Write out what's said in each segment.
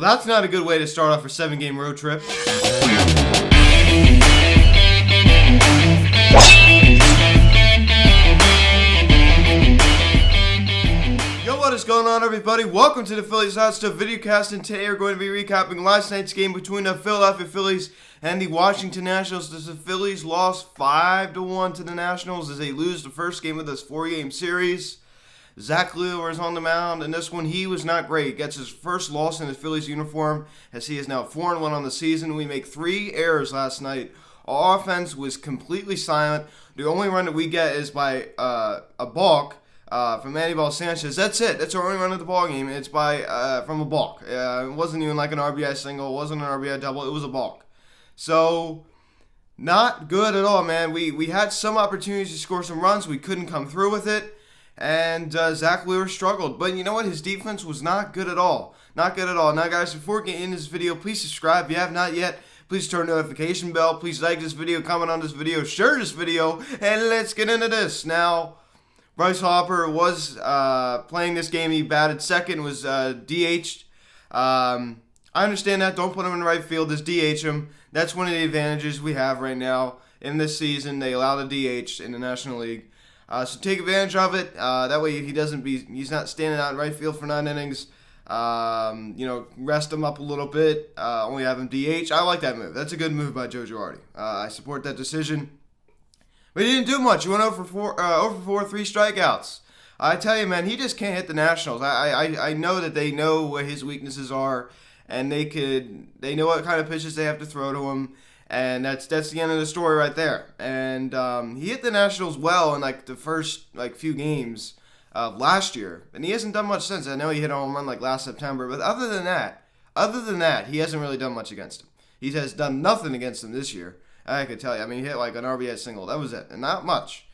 Well, that's not a good way to start off a 7-game road trip. Yo, what is going on, everybody? Welcome to the Phillies Hot Stuff videocast, and today we're going to be recapping last night's game between the Philadelphia Phillies and the Washington Nationals. The Phillies lost 5-1 to the Nationals as they lose the first game of this 4-game series. Zach Wheeler is on the mound, and this one he was not great. Gets his first loss in his Phillies uniform as he is now 4-1 on the season. We make 3 errors last night. Our offense was completely silent. The only run that we get is by a balk from Anibal Sanchez. That's it. That's our only run of the ball game. It's by from a balk. It wasn't even like an RBI single. It wasn't an RBI double. It was a balk. So not good at all, man. We had some opportunities to score some runs. We couldn't come through with it. And Zach Wheeler struggled. But you know what? His defense was not good at all. Not good at all. Now, guys, before getting in this video, please subscribe if you have not yet. Please turn the notification bell. Please like this video, comment on this video, share this video, and let's get into this. Now, Bryce Harper was playing this game. He batted second, was DH'd. I understand that. Don't put him in the right field. Just DH him. That's one of the advantages we have right now in this season. They allow the DH in the National League. So take advantage of it. That way he's not standing out in right field for 9 innings. Rest him up a little bit. Only have him DH. I like that move. That's a good move by Joe Girardi. I support that decision. But he didn't do much. He went over 4, 3 strikeouts. I tell you, man, he just can't hit the Nationals. I know that they know what his weaknesses are, and they know what kind of pitches they have to throw to him. And that's the end of the story right there. And he hit the Nationals well in the first few games of last year, and he hasn't done much since. I know he hit a home run last September, but other than that, he hasn't really done much against him. He has done nothing against him this year. I could tell you. I mean, he hit an RBI single. That was it, and not much.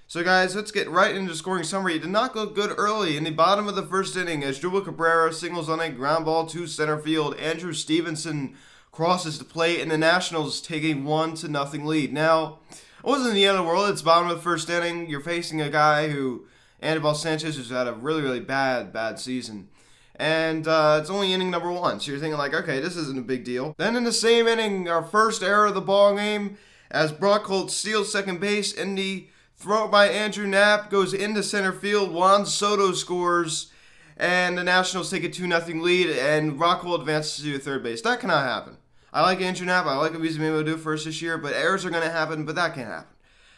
So, guys, let's get right into the scoring summary. It did not go good early. In the bottom of the first inning, as Asdrubal Cabrera singles on a ground ball to center field, Andrew Stevenson crosses the plate, and the Nationals take a 1-0 lead. Now, it wasn't the end of the world. It's bottom of the first inning. You're facing a guy Anibal Sanchez, who's had a really, really bad season. And it's only inning number 1. So you're thinking okay, this isn't a big deal. Then in the same inning, our first error of the ball game, as Brock Holt steals second base, and the throw by Andrew Knapp goes into center field. Juan Soto scores, and the Nationals take a 2-0 lead, and Brock Holt advances to third base. That cannot happen. I like Andrew Knapp. I like what he's been able to do for us this year, but errors are going to happen, but that can't happen.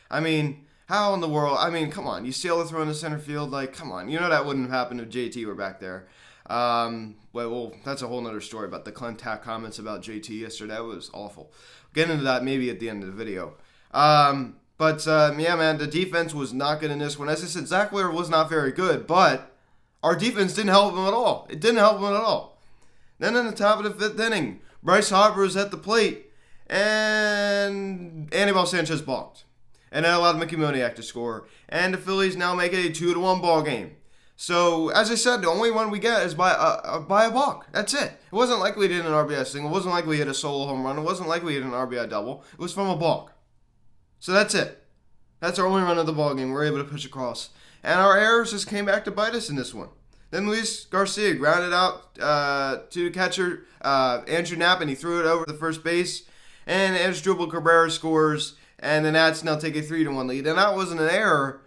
I mean, how in the world? I mean, come on. You steal the throw in the center field? Come on. You know that wouldn't have happened if JT were back there. Well, that's a whole other story about the Clintac comments about JT yesterday. That was awful. Get into that maybe at the end of the video. Yeah, man, the defense was not good in this one. As I said, Zach Wheeler was not very good, but our defense didn't help him at all. It didn't help him at all. Then in the top of the 5th inning, Bryce Harper is at the plate, and Anibal Sanchez balked. And that allowed Mickey Moniak to score. And the Phillies now make it a 2-1 ball game. So, as I said, the only one we get is by a balk. That's it. It wasn't like we did an RBI single. It wasn't like we hit a solo home run. It wasn't like we hit an RBI double. It was from a balk. So that's it. That's our only run of the ball game. We're able to pitch across. And our errors just came back to bite us in this one. Then Luis Garcia grounded out to the catcher, Andrew Knapp, and he threw it over the first base. And Asdrubal Cabrera scores, and the Nats now take a 3-1 lead. And that wasn't an error,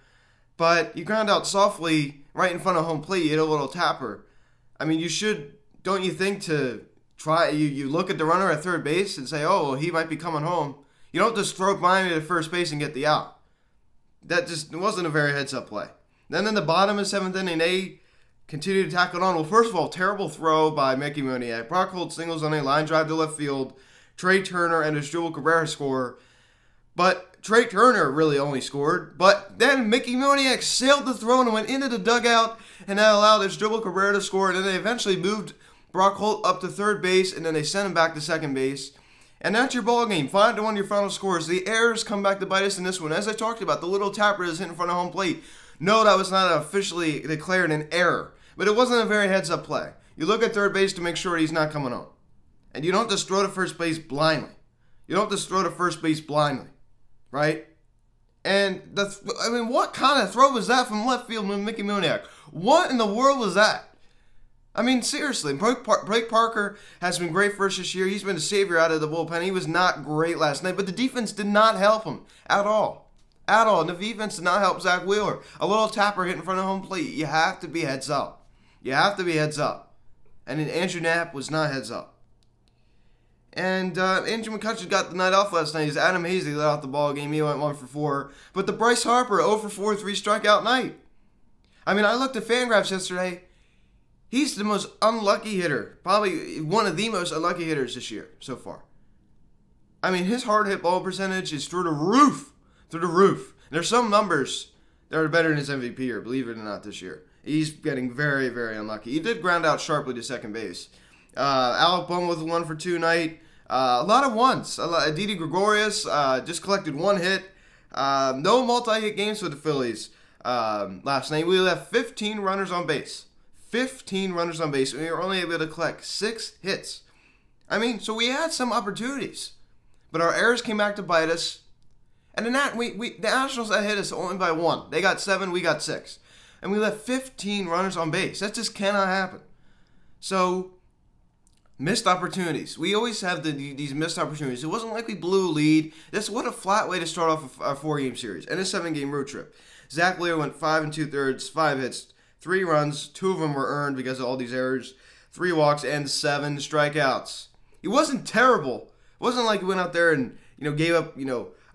but you ground out softly right in front of home plate. You hit a little tapper. I mean, you should, don't you think, to try, you look at the runner at third base and say, oh, well, he might be coming home. You don't just throw blindly to first base and get the out. That just wasn't a very heads-up play. Then in the bottom of 7th inning, they continue to tackle it on. Well, first of all, terrible throw by Mickey Moniak. Brock Holt singles on a line drive to left field. Trey Turner and Asdrubal Cabrera score. But Trey Turner really only scored. But then Mickey Moniak sailed the throw and went into the dugout, and that allowed Asdrubal Cabrera to score. And then they eventually moved Brock Holt up to third base, and then they sent him back to second base. And that's your ball game. 5-1 your final scores. The errors come back to bite us in this one. As I talked about, the little tapper is hit in front of home plate. No, that was not officially declared an error. But it wasn't a very heads-up play. You look at third base to make sure he's not coming home. And you don't just throw to first base blindly. Right? And what kind of throw was that from left field with Mickey Moniak? What in the world was that? I mean, seriously, Blake Parker has been great for us this year. He's been a savior out of the bullpen. He was not great last night, but the defense did not help him at all. At all. And the defense did not help Zach Wheeler. A little tapper hit in front of home plate. You have to be heads up. You have to be heads up. And then Andrew Knapp was not heads up. And Andrew McCutcheon got the night off last night. As Adam Hazley let out the ball game. He went 1 for 4. But the Bryce Harper 0 for 4 3-strikeout night. I mean, I looked at Fangraphs yesterday. He's the most unlucky hitter. Probably one of the most unlucky hitters this year so far. I mean, his hard hit ball percentage is through the roof. Through the roof. There's some numbers that are better than his MVP year, believe it or not, this year. He's getting very, very unlucky. He did ground out sharply to second base. Alec Bohm with a 1 for 2 night. A lot of ones. Didi Gregorius just collected 1 hit. No multi-hit games for the Phillies last night. We left 15 runners on base. 15 runners on base, and we were only able to collect 6 hits. I mean, so we had some opportunities, but our errors came back to bite us. And in that, the Nationals hit us only by 1. They got 7, we got 6. And we left 15 runners on base. That just cannot happen. So, missed opportunities. We always have these missed opportunities. It wasn't like we blew a lead. What a flat way to start off a 4-game series and a 7-game road trip. Zach Wheeler went 5 2/3, 5 hits, 3 runs. 2 of them were earned because of all these errors. 3 walks and 7 strikeouts. He wasn't terrible. It wasn't like he went out there and gave up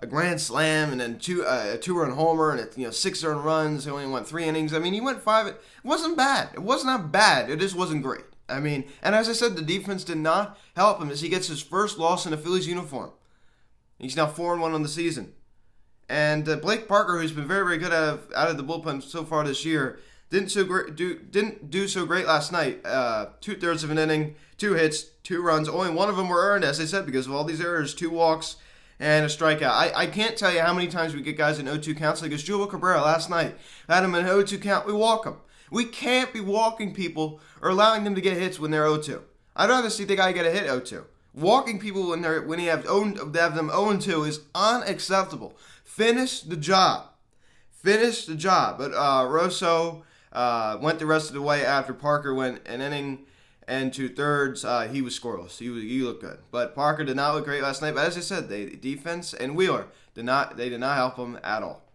a grand slam and then a 2-run homer and 6 earned runs. He only went 3 innings. I mean, he went 5. It wasn't bad. It was not bad. It just wasn't great. I mean, and as I said, the defense did not help him as he gets his first loss in a Phillies uniform. He's now 4-1 on the season. And Blake Parker, who's been very, very good out of the bullpen so far this year, didn't do so great last night. 2/3 of an inning, 2 hits, 2 runs. Only 1 of them were earned, as I said, because of all these errors. 2 walks and a strikeout. I can't tell you how many times we get guys in 0-2 counts. Like Julio Cabrera last night. Had him in an 0-2 count. We walk him. We can't be walking people or allowing them to get hits when they're 0-2. I'd rather see the guy get a hit 0-2. Walking people when you have them 0-2 is unacceptable. Finish the job. Finish the job. But Rosso went the rest of the way after Parker went an inning and 2/3. He was scoreless. He looked good. But Parker did not look great last night. But as I said, defense and Wheeler did not help him at all.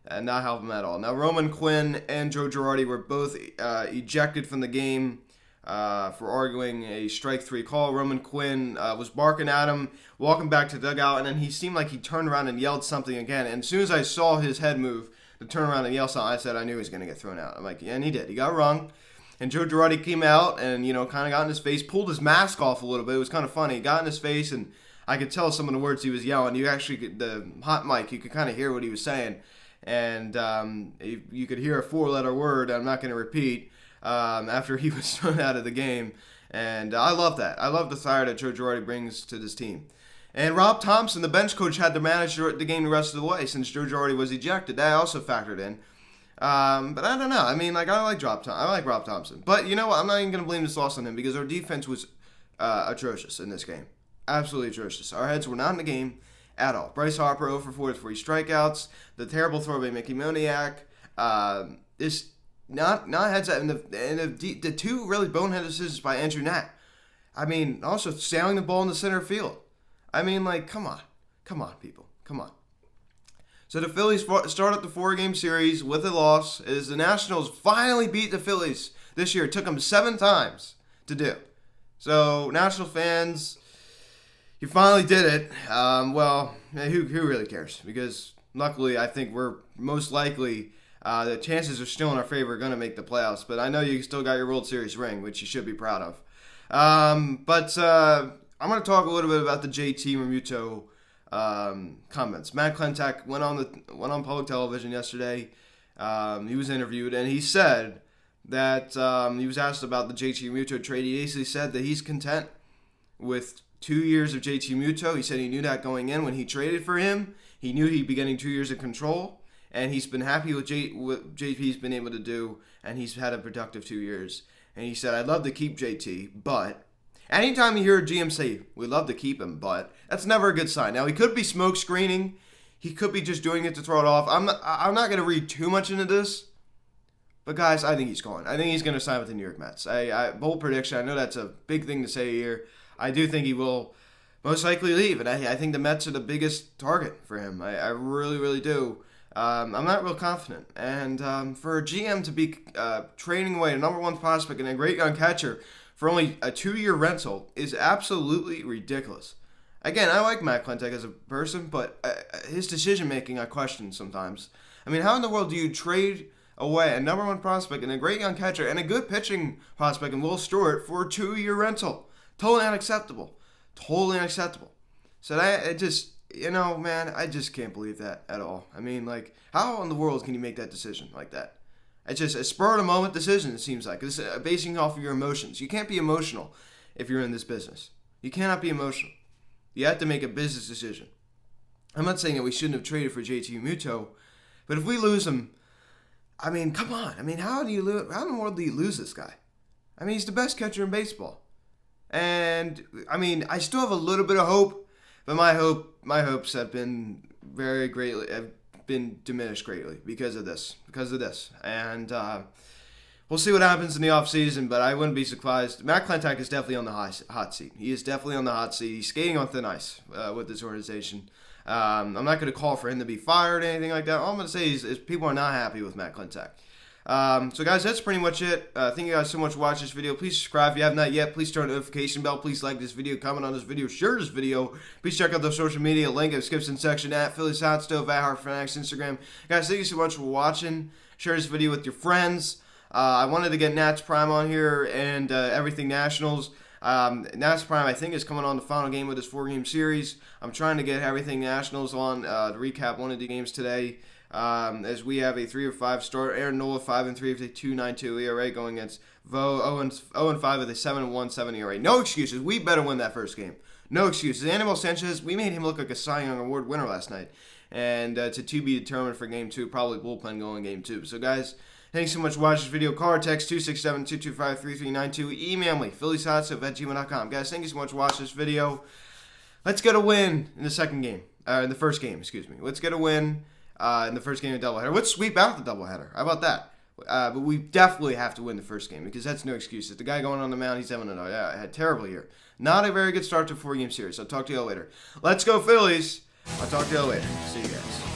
Now, Roman Quinn and Joe Girardi were both ejected from the game for arguing a strike 3 call. Roman Quinn was barking at him, walking back to the dugout, and then he seemed like he turned around and yelled something again. And as soon as I saw his head move to turn around and yell something, I said I knew he was going to get thrown out. I'm like, yeah, and he did. He got rung. And Joe Girardi came out and, kind of got in his face, pulled his mask off a little bit. It was kind of funny. He got in his face, and I could tell some of the words he was yelling. You actually could, the hot mic, you could kind of hear what he was saying. And you could hear a 4-letter word I'm not going to repeat after he was thrown out of the game. And I love that. I love the fire that Joe Girardi brings to this team. And Rob Thompson, the bench coach, had to manage the game the rest of the way since Joe Girardi was ejected. That also factored in. But I don't know. I mean, I like Rob Thompson. But you know what? I'm not even going to blame this loss on him because our defense was atrocious in this game. Absolutely atrocious. Our heads were not in the game at all. Bryce Harper 0 for 4 with 3 strikeouts. The terrible throw by Mickey Moniak. Is not heads up. And the 2 really boneheaded decisions by Andrew Knapp. I mean, also sailing the ball in the center field. I mean, come on. Come on, people. Come on. So the Phillies start up the 4-game series with a loss as the Nationals finally beat the Phillies this year. It took them 7 times to do. So, National fans, you finally did it. Well, who really cares? Because luckily, I think we're most likely, the chances are still in our favor, going to make the playoffs. But I know you still got your World Series ring, which you should be proud of. But I'm going to talk a little bit about the JT Realmuto comments. Matt Klentak went on public television yesterday. He was interviewed, and he said that he was asked about the JT Realmuto trade. He basically said that he's content with 2 years of JT Realmuto. He said he knew that going in when he traded for him. He knew he'd be getting 2 years of control, and he's been happy with what JP's been able to do, and he's had a productive 2 years. And he said, I'd love to keep JT, but anytime you hear a GM say, we'd love to keep him, but that's never a good sign. Now, he could be smoke screening. He could be just doing it to throw it off. I'm not going to read too much into this, But guys, I think he's going. I think he's going to sign with the New York Mets. Bold prediction. I know that's a big thing to say here. I do think he will most likely leave, and I think the Mets are the biggest target for him. I really, really do. I'm not real confident. And for a GM to be trading away a number one prospect and a great young catcher for only a 2-year rental is absolutely ridiculous. Again, I like Matt Klentak as a person, but his decision-making I question sometimes. I mean, how in the world do you trade away a number one prospect and a great young catcher and a good pitching prospect in Will Stewart for a 2-year rental? Totally unacceptable. Totally unacceptable. So I just can't believe that at all. I mean, like, how in the world can you make that decision like that? It's just a spur-of-the-moment decision, it seems like. It's basing off of your emotions. You can't be emotional if you're in this business. You cannot be emotional. You have to make a business decision. I'm not saying that we shouldn't have traded for JT Muto, but if we lose him, I mean, come on. I mean, how in the world do you lose this guy? I mean, he's the best catcher in baseball. And, I mean, I still have a little bit of hope, but my hopes have been diminished greatly because of this. And we'll see what happens in the offseason, but I wouldn't be surprised. Matt Klentak is definitely on the hot seat. He is definitely on the hot seat. He's skating on thin ice with this organization. I'm not going to call for him to be fired or anything like that. All I'm going to say is people are not happy with Matt Klentak. So guys, that's pretty much it. Thank you guys so much for watching this video. Please subscribe if you have not yet. Please turn on the notification bell. Please like this video, comment on this video, share this video. Please check out the social media link in the description section at Phillies Hot Stove, at HeartFanatics, Instagram. Guys, thank you so much for watching. Share this video with your friends. I wanted to get Nats Prime on here and Everything Nationals. Nats Prime, I think, is coming on the final game of this 4-game series. I'm trying to get Everything Nationals on to recap one of the games today. As we have a 3-5 start, Aaron Nola 5-3 with a 2.92 ERA going against Vo 0-5 with a 7.17 ERA. No excuses. We better win that first game. No excuses. Anibal Sanchez, we made him look like a Cy Young Award winner last night. And to be determined for Game 2, probably bullpen going Game 2. So, guys, thanks so much for watching this video. Call or text 267-225-3392. Email me, phillieshotstove@gmail.com. Guys, thank you so much for watching this video. Let's get a win in the first game, excuse me. Let's get a win in the first game of the doubleheader. Let's sweep out the doubleheader. How about that? But we definitely have to win the first game because that's no excuse. The guy going on the mound, he's having a terrible year. Not a very good start to a 4-game series. I'll talk to you all later. Let's go Phillies. I'll talk to you all later. See you guys.